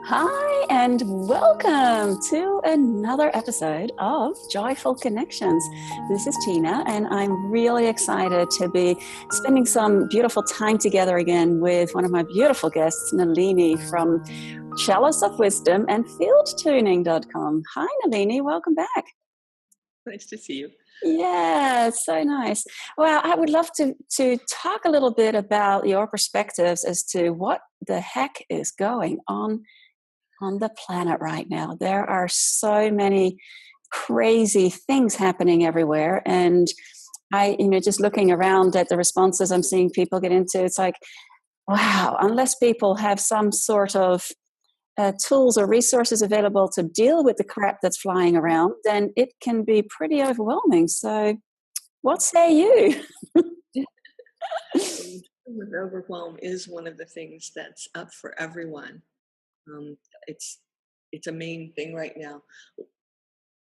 Hi, and welcome to another episode of Joyful Connections. This is Tina, and I'm really excited to be spending some beautiful time together again with one of my beautiful guests, Nalini from Chalice of Wisdom and FieldTuning.com. Hi, Nalini, welcome back. Nice to see you. Yeah, it's so nice. Well, I would love to talk a little bit about your perspectives as to what the heck is going on the planet right now. There are so many crazy things happening everywhere. And just looking around at the responses I'm seeing people get into, it's like, wow, unless people have some sort of tools or resources available to deal with the crap that's flying around, then it can be pretty overwhelming. So, what say you? With overwhelm is one of the things that's up for everyone. Um, it's a main thing right now.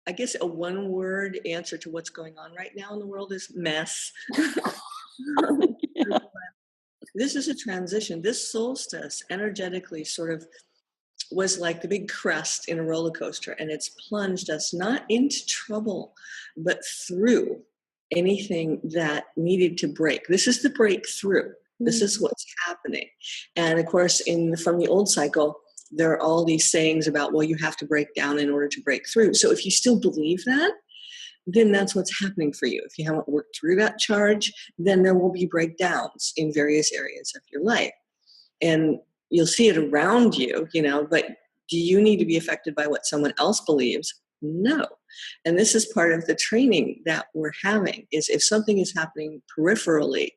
I guess a one-word answer to what's going on right now in the world is mess. Yeah. This is a transition. This solstice energetically sort of was like the big crest in a roller coaster, and it's plunged us not into trouble, but through anything that needed to break. This is the breakthrough. This is what's happening. And of course, from the old cycle, there are all these sayings about, well, you have to break down in order to break through. So if you still believe that, then that's what's happening for you. If you haven't worked through that charge, then there will be breakdowns in various areas of your life. And you'll see it around you, but do you need to be affected by what someone else believes? No. And this is part of the training that we're having, is if something is happening peripherally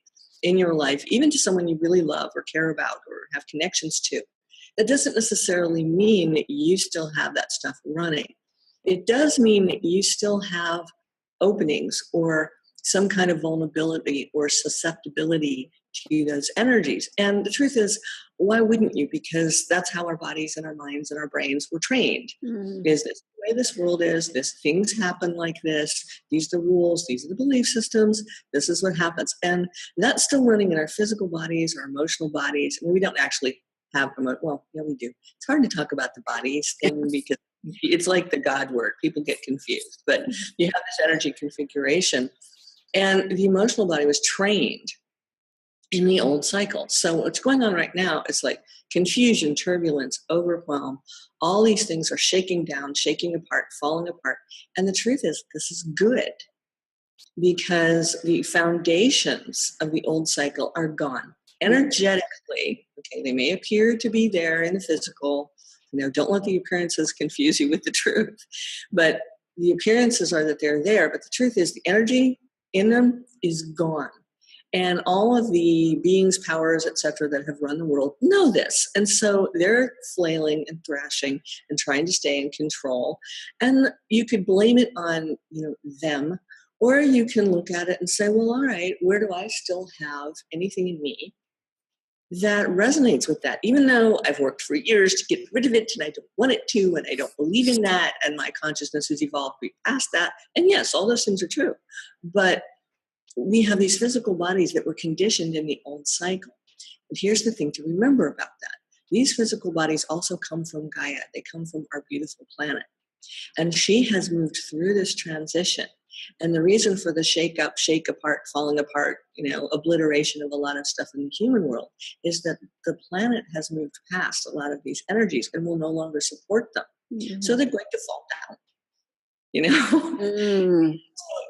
in your life, even to someone you really love or care about or have connections to, that doesn't necessarily mean that you still have that stuff running. It does mean that you still have openings or some kind of vulnerability or susceptibility to those energies. And the truth is, why wouldn't you? Because that's how our bodies and our minds and our brains were trained. Is this the way this world is? Things happen like this. These are the rules. These are the belief systems. This is what happens. And that's still running in our physical bodies, our emotional bodies. And we don't actually have them. Well, yeah, we do. It's hard to talk about the bodies thing because it's like the God word. People get confused. But you have this energy configuration. And the emotional body was trained in the old cycle. So what's going on right now is like confusion, turbulence, overwhelm. All these things are shaking down, shaking apart, falling apart. And the truth is, this is good because the foundations of the old cycle are gone. Energetically, okay, they may appear to be there in the physical. Don't let the appearances confuse you with the truth. But the appearances are that they're there. But the truth is, the energy in them is gone. And all of the beings, powers, etc., that have run the world know this. And so they're flailing and thrashing and trying to stay in control. And you could blame it on, them, or you can look at it and say, well, all right, where do I still have anything in me that resonates with that? Even though I've worked for years to get rid of it and I don't want it to, and I don't believe in that, and my consciousness has evolved past that. And yes, all those things are true. But we have these physical bodies that were conditioned in the old cycle. And here's the thing to remember about that. These physical bodies also come from Gaia. They come from our beautiful planet. And she has moved through this transition. And the reason for the shake up, shake apart, falling apart, obliteration of a lot of stuff in the human world is that the planet has moved past a lot of these energies and will no longer support them. Mm-hmm. So they're going to fall down. So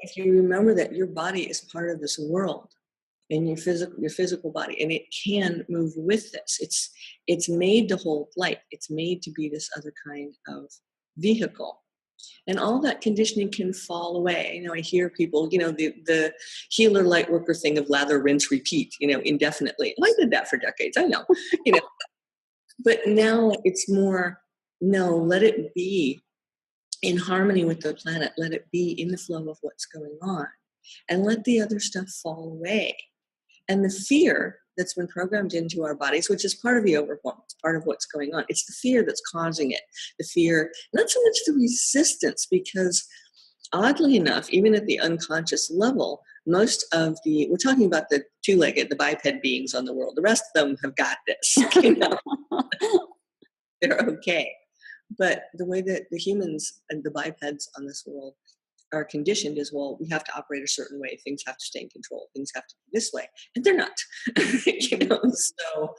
if you remember that your body is part of this world and your physical body, and it can move with this, it's made to hold light. It's made to be this other kind of vehicle. And all that conditioning can fall away. I hear people, the healer light worker thing of lather, rinse, repeat, indefinitely. I did that for decades. I know, but now it's more, no, let it be in harmony with the planet. Let it be in the flow of what's going on, and let the other stuff fall away. And the fear that's been programmed into our bodies, which is part of the overwhelm, it's part of what's going on. It's the fear that's causing it. The fear, not so much the resistance, because oddly enough, even at the unconscious level, most of we're talking about the two-legged, the biped beings on the world. The rest of them have got this. they're okay. But the way that the humans and the bipeds on this world are conditioned is, well, we have to operate a certain way. Things have to stay in control. Things have to be this way. And they're not. So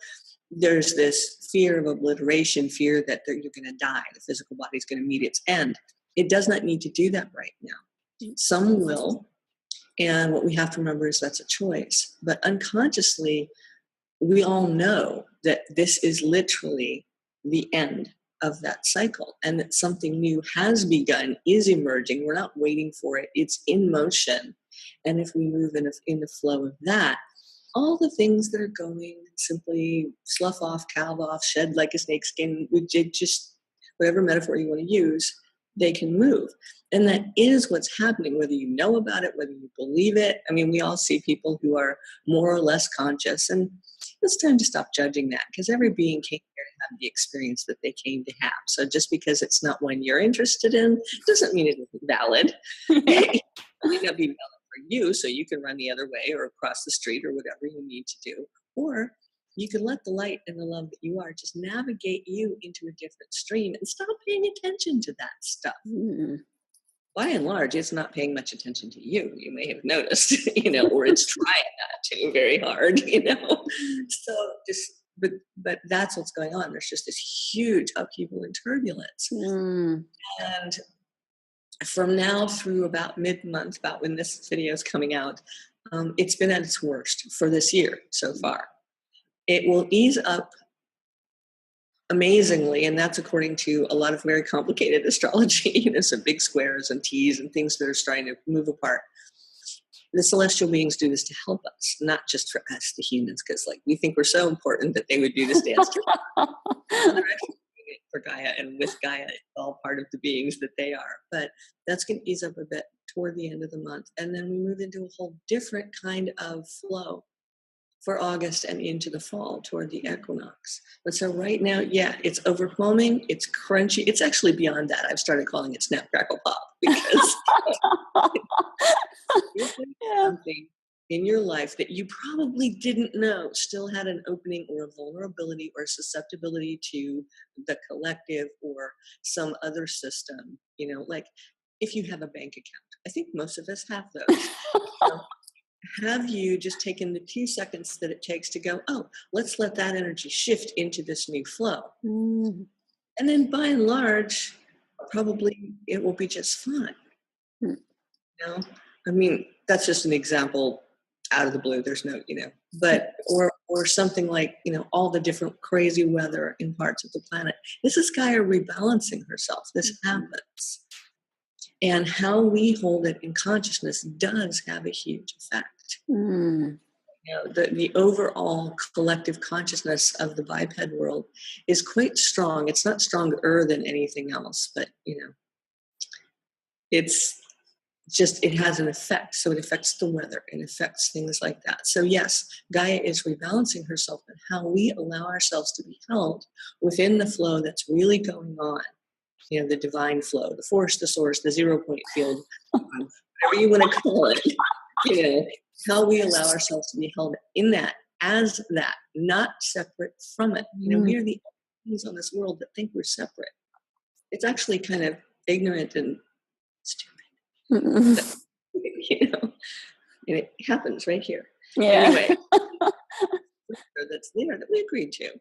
there's this fear of obliteration, fear that you're going to die. The physical body is going to meet its end. It does not need to do that right now. Some will. And what we have to remember is that's a choice. But unconsciously, we all know that this is literally the end of that cycle, and that something new has begun, is emerging. We're not waiting for it. It's in motion. And if we move in the flow of that, all the things that are going simply slough off, calve off, shed like a snake skin, just whatever metaphor you want to use, they can move. And that is what's happening, whether you know about it, whether you believe it. I mean, we all see people who are more or less conscious, and it's time to stop judging that, because every being came here to have the experience that they came to have. So just because it's not one you're interested in doesn't mean it isn't valid. It may not be valid for you, so you can run the other way or across the street or whatever you need to do. Or you can let the light and the love that you are just navigate you into a different stream and stop paying attention to that stuff. By and large, it's not paying much attention to you. You may have noticed, or it's trying not to very hard, So but that's what's going on. There's just this huge upheaval and turbulence. And from now through about mid-month, about when this video is coming out, it's been at its worst for this year so far. It will ease up amazingly, and that's according to a lot of very complicated astrology, some big squares and T's and things that are starting to move apart. The celestial beings do this to help us, not just for us, the humans, because we think we're so important that they would do this dance. They're actually doing it for Gaia, and with Gaia, it's all part of the beings that they are. But that's going to ease up a bit toward the end of the month, and then we move into a whole different kind of flow for August and into the fall toward the equinox. But so right now, it's overwhelming, it's crunchy. It's actually beyond that. I've started calling it snap, crackle, pop, because something in your life that you probably didn't know still had an opening or a vulnerability or susceptibility to the collective or some other system, like if you have a bank account. I think most of us have those. Have you just taken the 2 seconds that it takes to go, oh, let's let that energy shift into this new flow? And then by and large, probably it will be just fine. I mean, that's just an example out of the blue. There's no, but, or something like, all the different crazy weather in parts of the planet. This is Gaia rebalancing herself. This happens. And how we hold it in consciousness does have a huge effect. The overall collective consciousness of the biped world is quite strong. It's not stronger than anything else, but, it's just, it has an effect. So it affects the weather, it affects things like that. So yes, Gaia is rebalancing herself, and how we allow ourselves to be held within the flow that's really going on. The divine flow, the force, the source, the 0 point field, whatever you want to call it, how we allow ourselves to be held in that, as that, not separate from it. We are the only things on this world that think we're separate. It's actually kind of ignorant and stupid. And it happens right here. Anyway, that's there that we agreed to.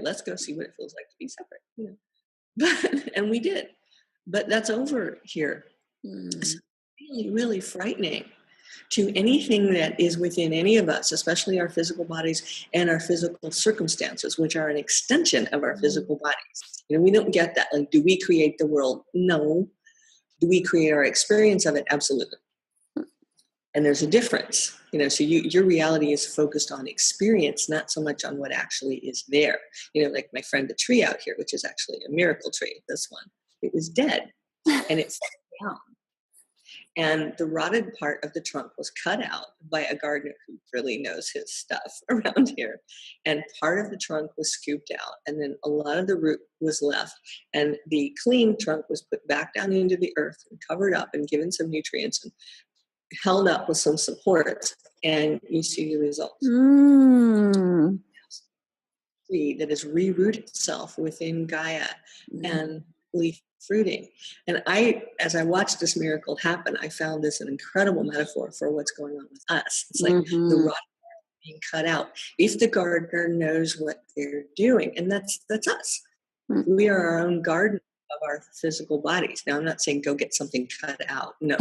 Let's go see what it feels like to be separate. And we did, but that's over here. It's really, really frightening to anything that is within any of us, especially our physical bodies and our physical circumstances, which are an extension of our physical bodies. We don't get that. Do we create the world? No. Do we create our experience of it? Absolutely. And there's a difference, so your reality is focused on experience, not so much on what actually is there. Like my friend, the tree out here, which is actually a miracle tree, this one, it was dead and it fell down. And the rotted part of the trunk was cut out by a gardener who really knows his stuff around here. And part of the trunk was scooped out, and then a lot of the root was left. And the clean trunk was put back down into the earth and covered up and given some nutrients and held up with some support, and you see the results. tree that has rerooted itself within Gaia and leaf fruiting. And as I watched this miracle happen, I found this an incredible metaphor for what's going on with us. It's like the rot being cut out. If the gardener knows what they're doing, and that's us. We are our own garden of our physical bodies. Now, I'm not saying go get something cut out. No,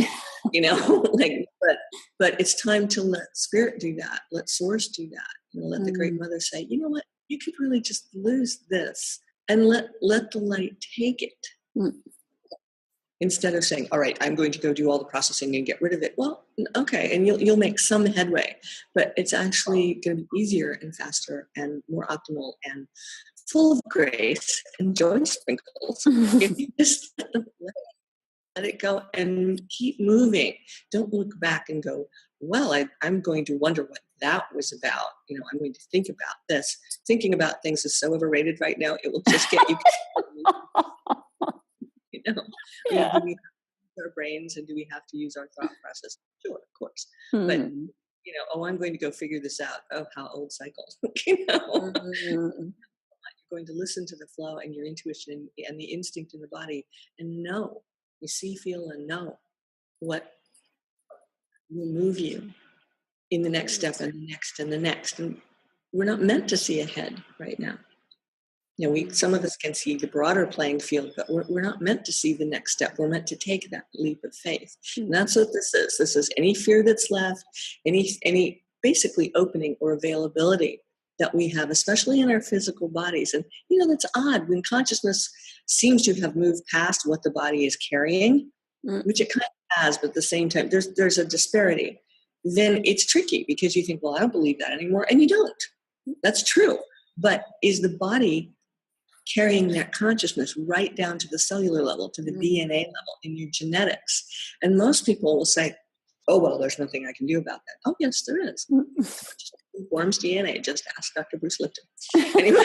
but it's time to let spirit do that. Let source do that. Let the great mother say, you know what? You could really just lose this and let the light take it. Instead of saying, all right, I'm going to go do all the processing and get rid of it. Well, okay. And you'll make some headway, but it's actually going to be easier and faster and more optimal and full of grace and joy sprinkles if you just let it go and keep moving. Don't look back and go, well, I'm going to wonder what that was about. I'm going to think about this. Thinking about things is so overrated right now. It will just get you. Yeah. Do we have to use our brains and do we have to use our thought process? Sure, of course. But I'm going to go figure this out. Oh, how old cycle. You're going to listen to the flow and your intuition and the instinct in the body and know, you see, feel, and know what will move you in the next step and the next and the next. And we're not meant to see ahead right now. Some of us can see the broader playing field, but we're not meant to see the next step. We're meant to take that leap of faith. And that's what this is. This is any fear that's left, any basically opening or availability that we have, especially in our physical bodies. And, that's odd when consciousness seems to have moved past what the body is carrying, which it kind of has, but at the same time, there's a disparity. Then it's tricky because you think, well, I don't believe that anymore. And you don't. That's true. But is the body carrying that consciousness right down to the cellular level, to the DNA level in your genetics? And most people will say, oh, well, there's nothing I can do about that. Oh, yes, there is. It forms DNA. Just ask Dr. Bruce Lipton. Anyway,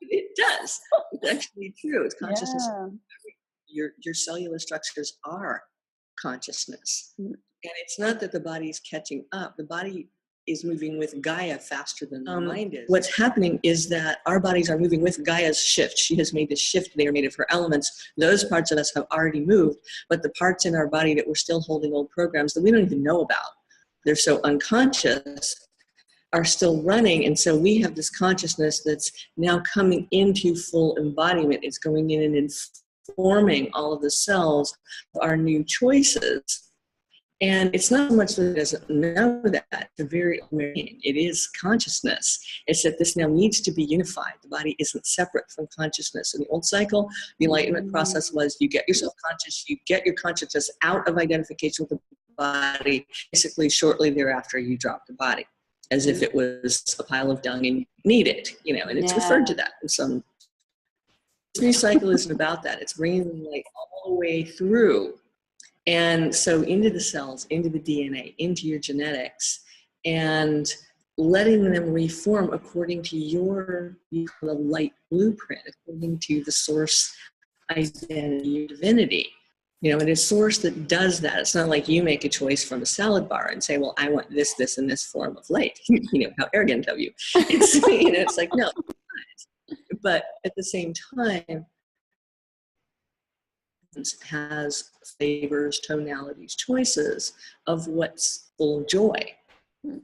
it does. It's actually true. It's consciousness. Yeah. Your cellular structures are consciousness. And it's not that the body is catching up. The body is moving with Gaia faster than the mind is. What's happening is that our bodies are moving with Gaia's shift. She has made this shift. They are made of her elements. Those parts of us have already moved, but the parts in our body that we're still holding old programs that we don't even know about, they're so unconscious, are still running. And so we have this consciousness that's now coming into full embodiment. It's going in and informing all of the cells of our new choices. And it's not so much that it doesn't know that. It is consciousness. It's that this now needs to be unified. The body isn't separate from consciousness. In the old cycle, the enlightenment process was you get yourself conscious, you get your consciousness out of identification with the body. Basically, shortly thereafter, you drop the body as if it was a pile of dung and you need it, and it's referred to that in some. This new cycle isn't about that. It's bringing the light all the way through. And so into the cells, into the DNA, into your genetics, and letting them reform according to your light blueprint, according to the source identity, your divinity. It is source that does that. It's not like you make a choice from a salad bar and say, well, I want this, this, and this form of light. How arrogant of you. It's like, no. But at the same time, has flavors, tonalities, choices of what's full of joy.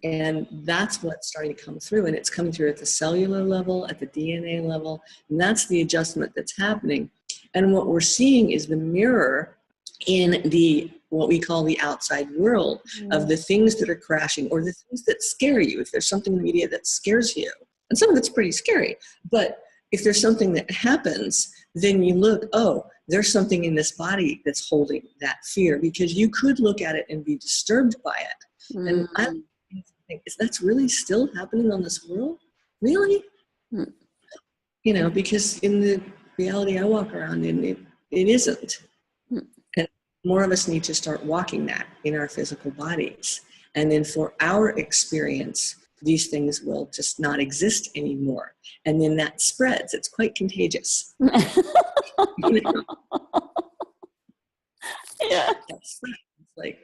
And that's what's starting to come through. And it's coming through at the cellular level, at the DNA level. And that's the adjustment that's happening. And what we're seeing is the mirror in what we call the outside world of the things that are crashing or the things that scare you. If there's something in the media that scares you, and some of it's pretty scary, but if there's something that happens, then you look, oh, there's something in this body that's holding that fear, because you could look at it and be disturbed by it. And I think, is that's really still happening on this world? Really? Because in the reality I walk around in, it isn't. And more of us need to start walking that in our physical bodies. And then for our experience, these things will just not exist anymore. And then that spreads. It's quite contagious. Yeah. It's like,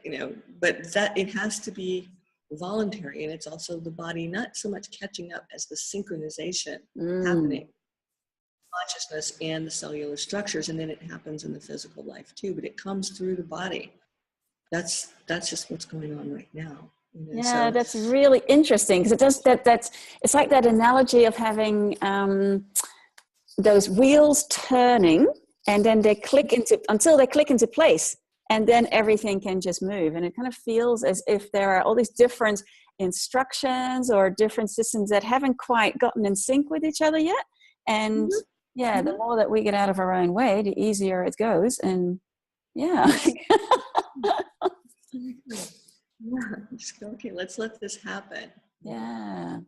but that it has to be voluntary, and it's also the body not so much catching up as the synchronization Mm. happening, consciousness and the cellular structures, and then it happens in the physical life too, but it comes through the body. That's just what's going on right now. Yeah, So that's really interesting because it does that's it's like that analogy of having those wheels turning, and then they click into until they click into place, and then everything can just move. And it kind of feels as if there are all these different instructions or different systems that haven't quite gotten in sync with each other yet. And yeah, the more that we get out of our own way, the easier it goes. And yeah. yes. Yeah, just go, okay, let's let this happen. Yeah.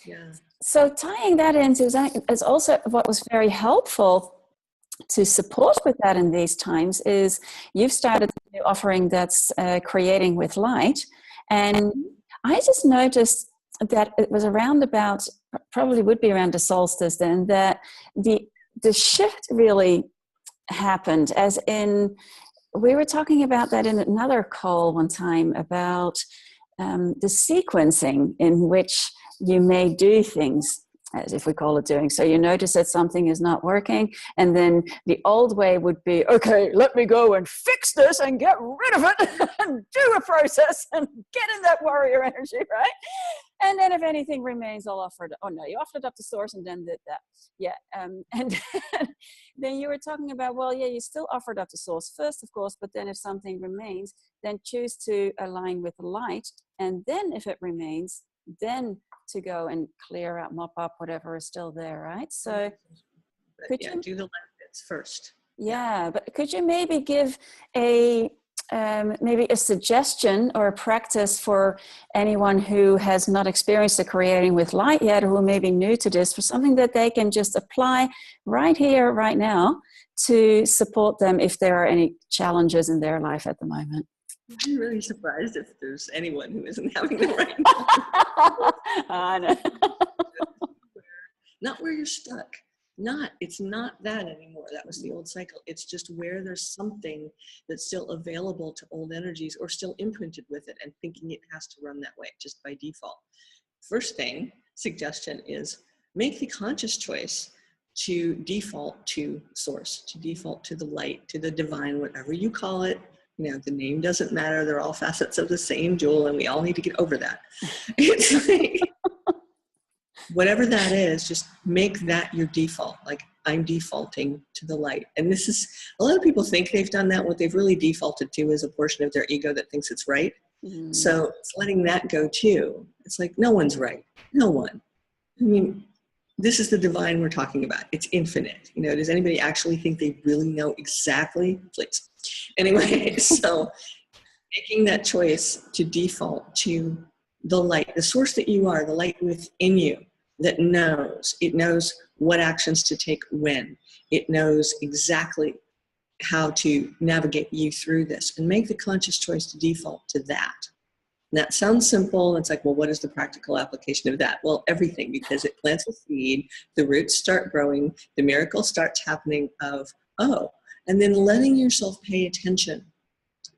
Yeah. So tying that into is also what was very helpful to support with that in these times is you've started a new offering that's creating with light. And I just noticed that it was around about, probably would be around the solstice then, that the shift really happened, as in we were talking about that in another call one time about the sequencing in which you may do things, as if we call it doing. So you notice that something is not working, and then the old way would be, okay, let me go and fix this and get rid of it and do a process and get in that warrior energy, right? And then if anything remains, I'll offer it. Oh no, you offered it up to source and then did that. Yeah. And then you were talking about, well, yeah, you still offered up to source first, of course, but then if something remains, then choose to align with the light. And then if it remains, then to go and clear out, mop up whatever is still there, right? So But yeah, do the light bits first. yeah, but could you maybe give a maybe a suggestion or a practice for anyone who has not experienced the creating with light yet, or who may be new to this, for something that they can just apply right here, right now, to support them if there are any challenges in their life at the moment? I'm really surprised if there's anyone who isn't having them right now. I know. Not where you're stuck. It's not that anymore. That was the old cycle. It's just where there's something that's still available to old energies or still imprinted with it and thinking it has to run that way just by default. First suggestion is make the conscious choice to default to source, to default to the light, to the divine, whatever you call it. The name doesn't matter. They're all facets of the same jewel, and we all need to get over that. It's like, whatever that is, just make that your default. Like, I'm defaulting to the light. And this is, a lot of people think they've done that. What they've really defaulted to is a portion of their ego that thinks it's right. So it's letting that go too. It's like, no one's right. No one. I mean, this is the divine we're talking about. It's infinite. Does anybody actually think they really know exactly? Please. Anyway, so making that choice to default to the light, the source that you are, the light within you that knows. It knows what actions to take when. It knows exactly how to navigate you through this, and make the conscious choice to default to that. And that sounds simple. It's like, well, what is the practical application of that? Well, everything, because it plants a seed, the roots start growing, the miracle starts happening of, and then letting yourself pay attention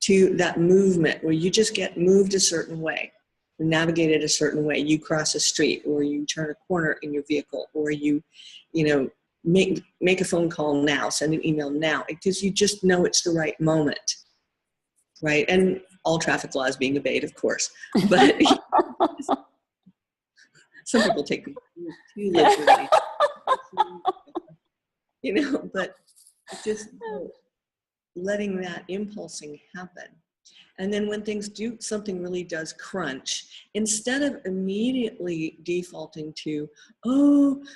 to that movement where you just get moved a certain way, navigate it a certain way. You cross a street, or you turn a corner in your vehicle, or you make a phone call now, send an email now, because you just know it's the right moment, right? And all traffic laws being obeyed, of course. But some people take them too literally, but just letting that impulsing happen. And then when something really does crunch, instead of immediately defaulting to,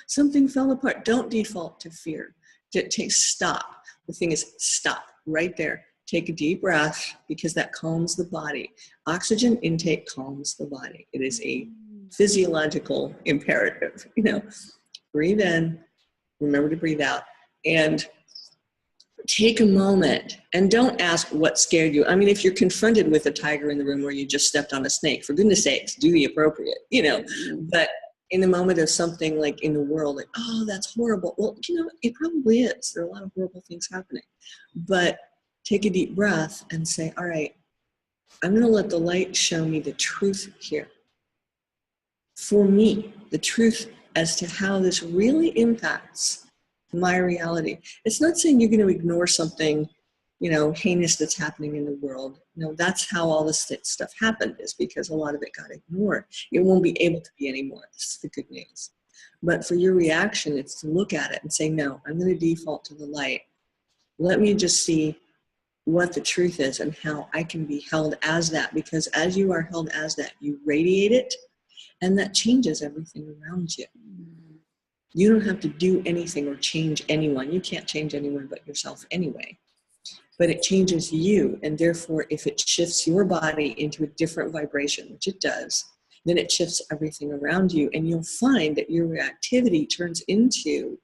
something fell apart, don't default to fear. Stop. The thing is, stop right there. Take a deep breath, because that calms the body. Oxygen intake calms the body. It is a physiological imperative. Breathe in, remember to breathe out, and take a moment, and don't ask what scared you. I mean, if you're confronted with a tiger in the room, or you just stepped on a snake, for goodness sakes, do the appropriate, but in the moment of something like in the world, like, that's horrible. Well, it probably is. There are a lot of horrible things happening, but take a deep breath and say, all right, I'm going to let the light show me the truth here. For me, the truth as to how this really impacts my reality. It's not saying you're going to ignore something, heinous that's happening in the world. That's how all this stuff happened, is because a lot of it got ignored. It won't be able to be anymore. This is the good news. But for your reaction, it's to look at it and say, no, I'm going to default to the light. Let me just see what the truth is and how I can be held as that, because as you are held as that, you radiate it, and that changes everything around you. You don't have to do anything or change anyone. You can't change anyone but yourself anyway. But it changes you, and therefore, if it shifts your body into a different vibration, which it does, then it shifts everything around you, and you'll find that your reactivity turns into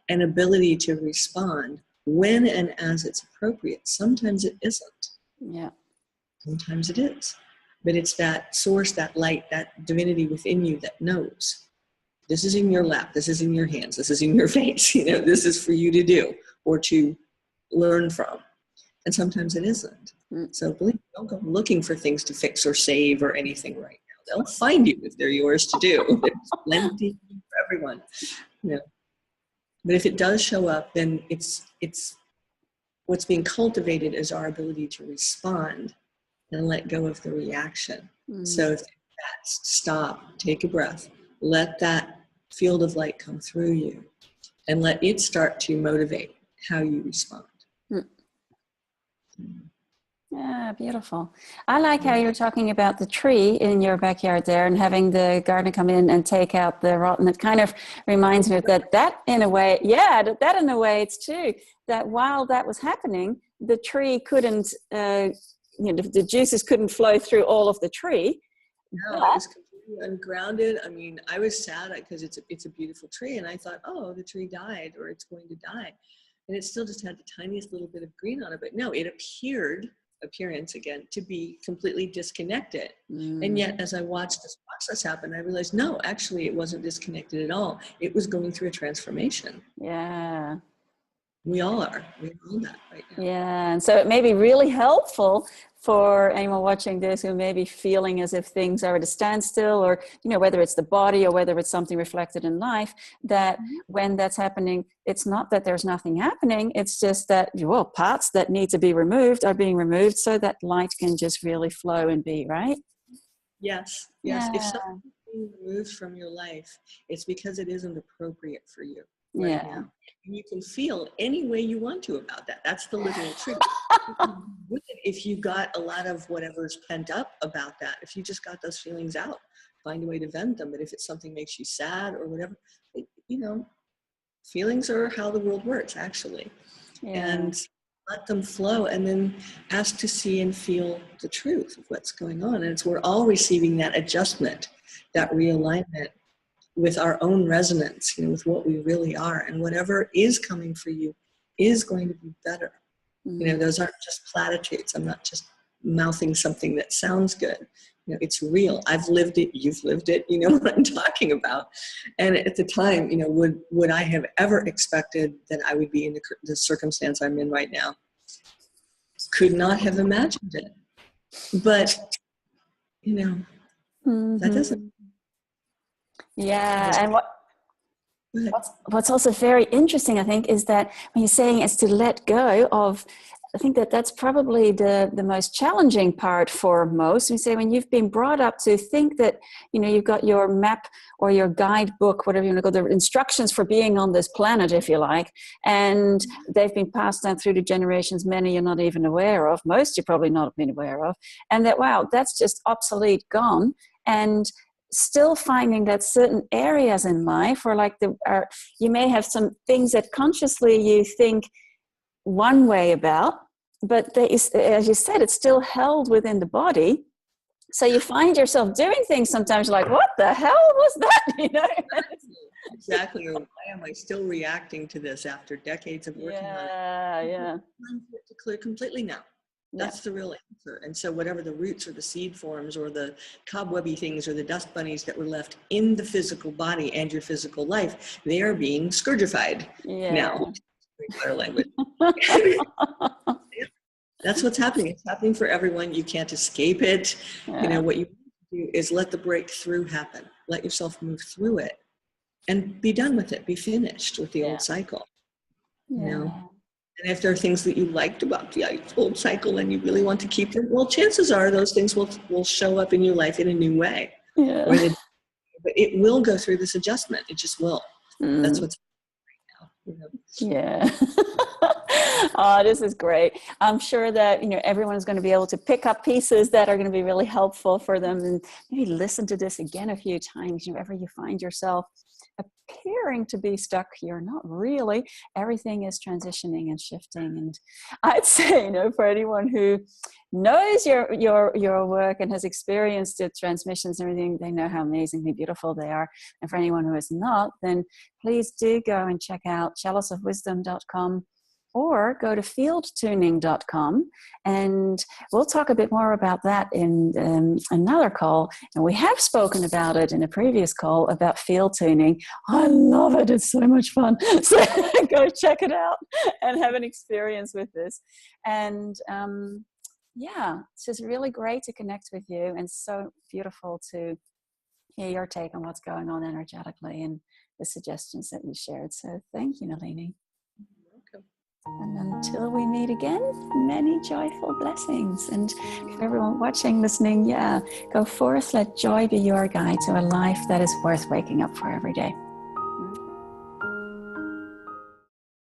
an ability to respond when and as it's appropriate. Sometimes it isn't. Yeah. Sometimes it is. But it's that source, that light, that divinity within you that knows. This is in your lap. This is in your hands. This is in your face. This is for you to do or to learn from. And sometimes it isn't. So believe me, don't go looking for things to fix or save or anything right now. They'll find you if they're yours to do. There's plenty for everyone. But if it does show up, then it's what's being cultivated is our ability to respond and let go of the reaction. So if that's stop, take a breath, let that field of light come through you, and let it start to motivate how you respond. Yeah, beautiful. I like how you're talking about the tree in your backyard there and having the gardener come in and take out the rotten. It kind of reminds me of that in a way, that in a way it's true, that while that was happening, the tree couldn't, the juices couldn't flow through all of the tree. No, it was completely ungrounded. I mean, I was sad because it's a beautiful tree, and I thought, oh, the tree died or it's going to die. And it still just had the tiniest little bit of green on it. But no, it appearance again, to be completely disconnected. And yet, as I watched this process happen, I realized, no, actually, it wasn't disconnected at all. It was going through a transformation. Yeah. We all are. We all that right now. Yeah. And so it may be really helpful for anyone watching this who may be feeling as if things are at a standstill, or, whether it's the body or whether it's something reflected in life, that when that's happening, it's not that there's nothing happening. It's just that, parts that need to be removed are being removed so that light can just really flow and be, right? Yes. Yeah. If something is being removed from your life, it's because it isn't appropriate for you right now. And you can feel any way you want to about that. That's the literal truth. If you got a lot of whatever's pent up about that, if you just got those feelings out, find a way to vent them. But if it's something makes you sad or whatever, feelings are how the world works, actually. And let them flow, and then ask to see and feel the truth of what's going on. And we're all receiving that adjustment, that realignment with our own resonance, with what we really are. And whatever is coming for you is going to be better. Those aren't just platitudes. I'm not just mouthing something that sounds good. It's real. I've lived it. You've lived it. You know what I'm talking about. And at the time, would I have ever expected that I would be in the circumstance I'm in right now? Could not have imagined it. But, that doesn't. Yeah. And what's also very interesting, I think, is that when you're saying it's to let go of, I think that's probably the most challenging part for most. We say when you've been brought up to think that, you've got your map or your guidebook, whatever you want to go, the instructions for being on this planet, if you like, and they've been passed down through the generations, many you're not even aware of, most you've probably not been aware of, and that, wow, that's just obsolete, gone. And still finding that certain areas in life, or you may have some things that consciously you think one way about, but as you said, it's still held within the body. So you find yourself doing things sometimes like, what the hell was that? Exactly. Why am I still reacting to this after decades of working on it? Yeah. Time for it to clear completely now. That's the real answer. And so whatever the roots or the seed forms or the cobwebby things or the dust bunnies that were left in the physical body and your physical life, they are being scourgified now. Our language. That's what's happening. It's happening for everyone. You can't escape it. Yeah. What you do is let the breakthrough happen. Let yourself move through it and be done with it. Be finished with the Yeah. old cycle, you know. Yeah. And if there are things that you liked about the old cycle and you really want to keep them, well, chances are those things will show up in your life in a new way. Yeah. Or but it will go through this adjustment. It just will. That's Mm. what's right now. Yeah. Oh, this is great. I'm sure that, everyone's going to be able to pick up pieces that are going to be really helpful for them, and maybe listen to this again a few times, whenever you find yourself appearing to be stuck here. Not really. Everything is transitioning and shifting. And I'd say, for anyone who knows your work and has experienced the transmissions and everything, they know how amazingly beautiful they are. And for anyone who is not, then please do go and check out chaliceofwisdom.com or go to fieldtuning.com, and we'll talk a bit more about that in another call. And we have spoken about it in a previous call about field tuning. I love it. It's so much fun. So go check it out and have an experience with this. And it's just really great to connect with you, and so beautiful to hear your take on what's going on energetically and the suggestions that you shared. So thank you, Nalini. And until we meet again, many joyful blessings. And for everyone watching, listening, go forth, let joy be your guide to a life that is worth waking up for every day.